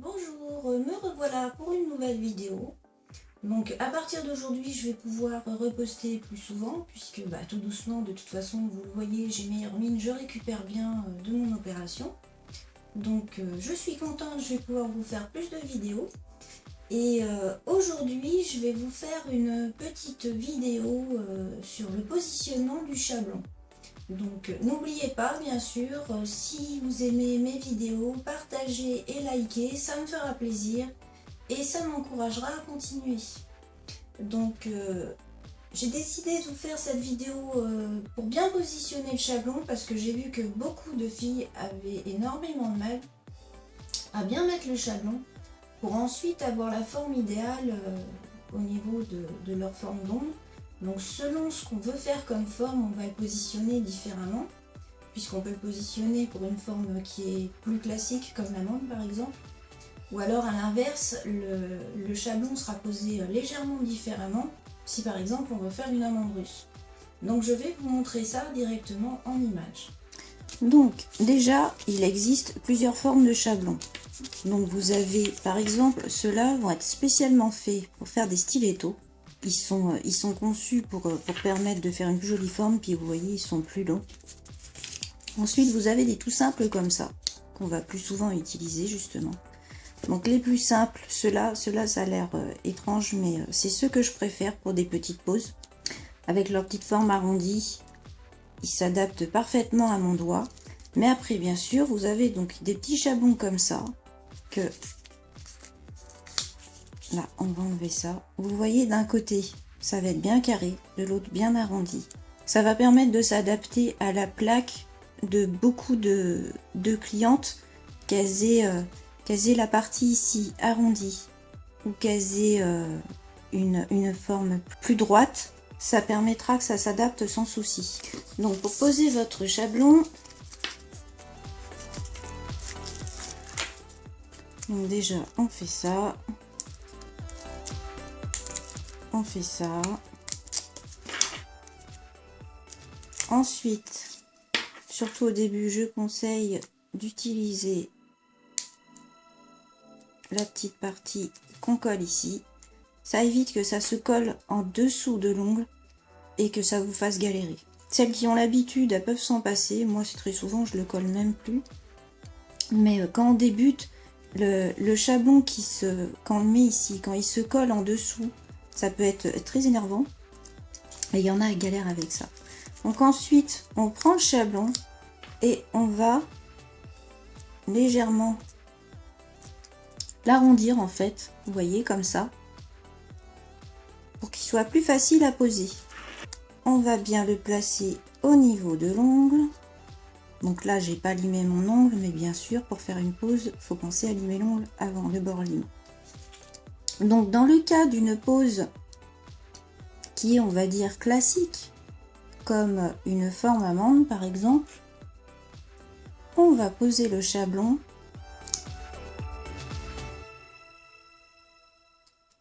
Bonjour, me revoilà pour une nouvelle vidéo. Donc à partir d'aujourd'hui je vais pouvoir reposter plus souvent puisque tout doucement, de toute façon vous le voyez, j'ai meilleure mine, je récupère bien de mon opération. Donc je suis contente, je vais pouvoir vous faire plus de vidéos. Et aujourd'hui je vais vous faire une petite vidéo sur le positionnement du chablon. Donc n'oubliez pas, bien sûr, si vous aimez mes vidéos, partagez et likez, ça me fera plaisir et ça m'encouragera à continuer. Donc j'ai décidé de vous faire cette vidéo pour bien positionner le chablon parce que j'ai vu que beaucoup de filles avaient énormément de mal à bien mettre le chablon pour ensuite avoir la forme idéale au niveau de leur forme d'ongle. Donc selon ce qu'on veut faire comme forme, on va le positionner différemment, puisqu'on peut le positionner pour une forme qui est plus classique, comme l'amande par exemple, ou alors à l'inverse, le chablon sera posé légèrement différemment, si par exemple on veut faire une amande russe. Donc je vais vous montrer ça directement en image. Donc déjà, il existe plusieurs formes de chablons. Donc vous avez par exemple, ceux-là vont être spécialement faits pour faire des stilettos. Ils sont conçus pour permettre de faire une plus jolie forme, puis vous voyez, ils sont plus longs. Ensuite, vous avez des tout simples comme ça, qu'on va plus souvent utiliser justement. Donc les plus simples, ceux-là ça a l'air étrange, mais c'est ceux que je préfère pour des petites poses. Avec leur petite forme arrondie, ils s'adaptent parfaitement à mon doigt. Mais après, bien sûr, vous avez donc des petits chablons comme ça, que... Là, on va enlever ça. Vous voyez, d'un côté, ça va être bien carré, de l'autre bien arrondi. Ça va permettre de s'adapter à la plaque de beaucoup de clientes qu'elles aient la partie ici arrondie ou qu'elles aient une forme plus droite. Ça permettra que ça s'adapte sans souci. Donc, pour poser votre chablon, donc déjà, on fait ça. On fait ça. Ensuite, surtout au début, je conseille d'utiliser la petite partie qu'on colle ici. Ça évite que ça se colle en dessous de l'ongle et que ça vous fasse galérer. Celles qui ont l'habitude, elles peuvent s'en passer. Moi, c'est très souvent, je le colle même plus. Mais quand on débute, le chablon quand on le met ici, quand il se colle en dessous, ça peut être très énervant. Et il y en a qui galèrent avec ça. Donc ensuite, on prend le chablon et on va légèrement l'arrondir en fait. Vous voyez, comme ça. Pour qu'il soit plus facile à poser. On va bien le placer au niveau de l'ongle. Donc là, j'ai pas limé mon ongle, mais bien sûr, pour faire une pose, il faut penser à limer l'ongle avant le bord lime. Donc dans le cas d'une pose qui est, on va dire, classique, comme une forme amande par exemple, on va poser le chablon,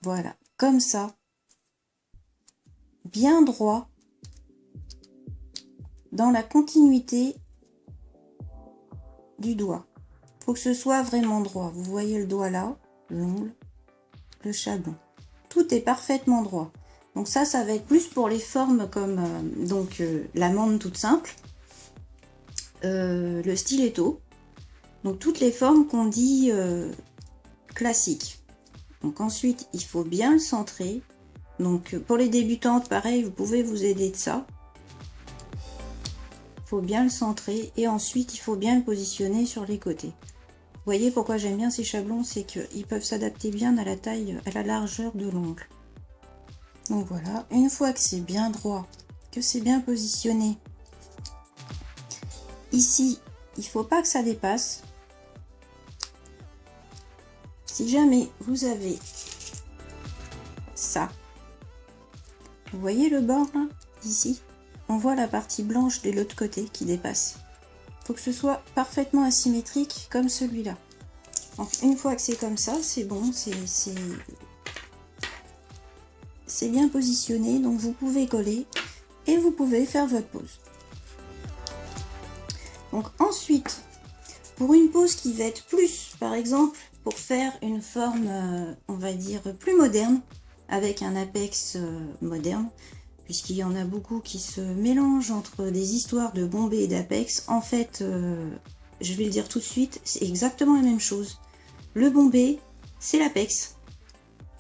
voilà, comme ça, bien droit, dans la continuité du doigt. Il faut que ce soit vraiment droit. Vous voyez le doigt là, l'ongle, le chablon. Tout est parfaitement droit. Donc ça va être plus pour les formes comme l'amande toute simple, le stiletto. Donc toutes les formes qu'on dit classiques. Donc ensuite, il faut bien le centrer. Donc pour les débutantes, pareil, vous pouvez vous aider de ça. Il faut bien le centrer et ensuite, il faut bien le positionner sur les côtés. Vous voyez pourquoi j'aime bien ces chablons, c'est qu'ils peuvent s'adapter bien à la taille, à la largeur de l'ongle. Donc voilà, une fois que c'est bien droit, que c'est bien positionné, ici, il ne faut pas que ça dépasse. Si jamais vous avez ça, vous voyez le bord là, ici, on voit la partie blanche de l'autre côté qui dépasse. Il faut que ce soit parfaitement asymétrique comme celui-là. Donc une fois que c'est comme ça, c'est bon, c'est bien positionné, donc vous pouvez coller et vous pouvez faire votre pose. Donc ensuite, pour une pose qui va être plus, par exemple, pour faire une forme, on va dire, plus moderne, avec un apex moderne, puisqu'il y en a beaucoup qui se mélangent entre des histoires de bombé et d'apex. En fait, je vais le dire tout de suite, c'est exactement la même chose. Le bombé, c'est l'apex.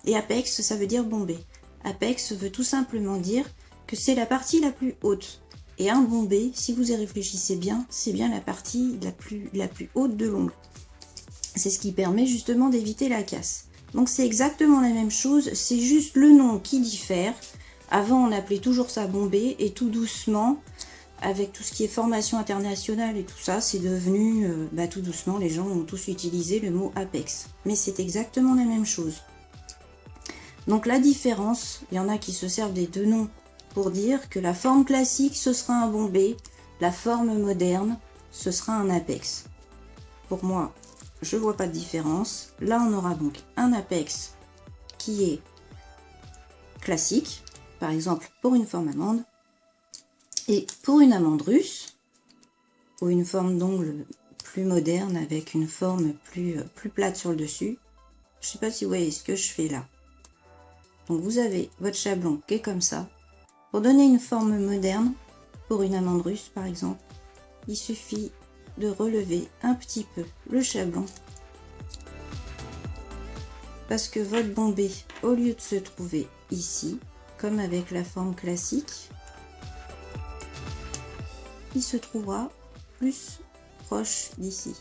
Et apex, ça veut dire bombé. Apex veut tout simplement dire que c'est la partie la plus haute. Et un bombé, si vous y réfléchissez bien, c'est bien la partie la plus haute de l'ongle. C'est ce qui permet justement d'éviter la casse. Donc c'est exactement la même chose, c'est juste le nom qui diffère. Avant on appelait toujours ça bombé et tout doucement, avec tout ce qui est formation internationale et tout ça, c'est devenu, tout doucement, les gens ont tous utilisé le mot apex. Mais c'est exactement la même chose. Donc la différence, il y en a qui se servent des deux noms pour dire que la forme classique ce sera un bombé, la forme moderne ce sera un apex. Pour moi, je vois pas de différence. Là on aura donc un apex qui est classique, par exemple pour une forme amande, et pour une amande russe, ou une forme d'ongle plus moderne avec une forme plus plate sur le dessus. Je sais pas si vous voyez ce que je fais là. Donc vous avez votre chablon qui est comme ça. Pour donner une forme moderne, pour une amande russe par exemple, il suffit de relever un petit peu le chablon. Parce que votre bombé, au lieu de se trouver ici, comme avec la forme classique, il se trouvera plus proche d'ici.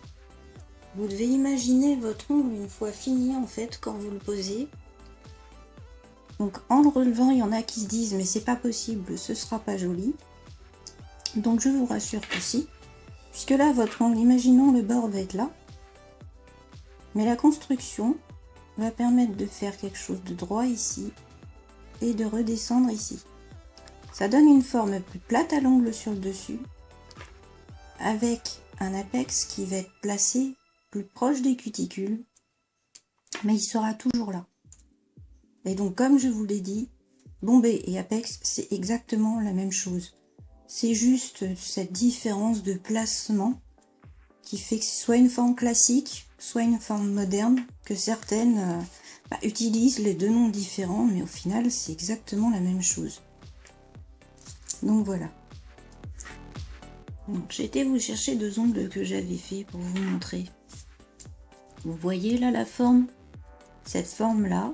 Vous devez imaginer votre ongle une fois fini en fait quand vous le posez. Donc en le relevant, il y en a qui se disent mais c'est pas possible, ce sera pas joli. Donc je vous rassure que si, puisque là votre ongle, imaginons le bord va être là, mais la construction va permettre de faire quelque chose de droit ici et de redescendre ici. Ça donne une forme plus plate à l'ongle sur le dessus, avec un apex qui va être placé plus proche des cuticules, mais il sera toujours là. Et donc comme je vous l'ai dit, bombé et apex c'est exactement la même chose. C'est juste cette différence de placement qui fait que ce soit une forme classique, soit une forme moderne, que certaines utilisent les deux noms différents, mais au final c'est exactement la même chose. Donc voilà. J'ai été vous chercher deux ongles que j'avais fait pour vous montrer. Vous voyez là la forme? Cette forme là,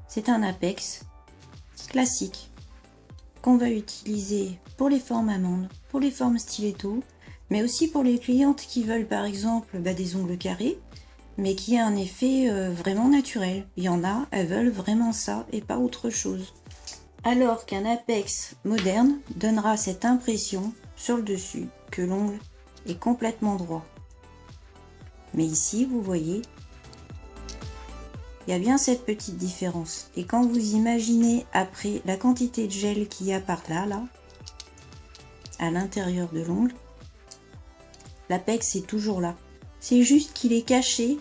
c'est un apex classique qu'on va utiliser pour les formes amandes, pour les formes stiletto, mais aussi pour les clientes qui veulent par exemple des ongles carrés, mais qui a un effet vraiment naturel. Il y en a, elles veulent vraiment ça et pas autre chose. Alors qu'un apex moderne donnera cette impression sur le dessus que l'ongle est complètement droit. Mais ici, vous voyez, il y a bien cette petite différence. Et quand vous imaginez après la quantité de gel qu'il y a par là, à l'intérieur de l'ongle, l'apex est toujours là. C'est juste qu'il est caché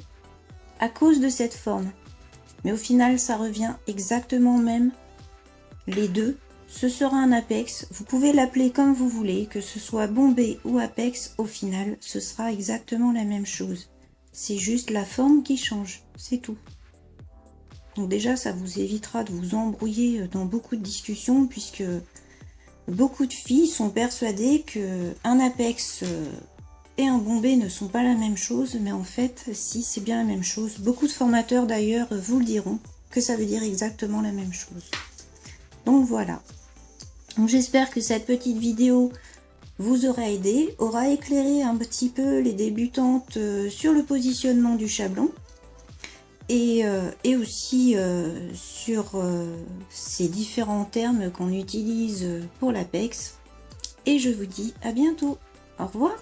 à cause de cette forme. Mais au final, ça revient exactement même. Les deux, ce sera un apex. Vous pouvez l'appeler comme vous voulez, que ce soit bombé ou apex, au final, ce sera exactement la même chose. C'est juste la forme qui change, c'est tout. Donc déjà, ça vous évitera de vous embrouiller dans beaucoup de discussions, puisque beaucoup de filles sont persuadées que un apex et un bombé ne sont pas la même chose, mais en fait, si, c'est bien la même chose. Beaucoup de formateurs d'ailleurs vous le diront, que ça veut dire exactement la même chose. Donc voilà. Donc j'espère que cette petite vidéo vous aura aidé, aura éclairé un petit peu les débutantes sur le positionnement du chablon et aussi sur ces différents termes qu'on utilise pour l'apex. Et je vous dis à bientôt. Au revoir.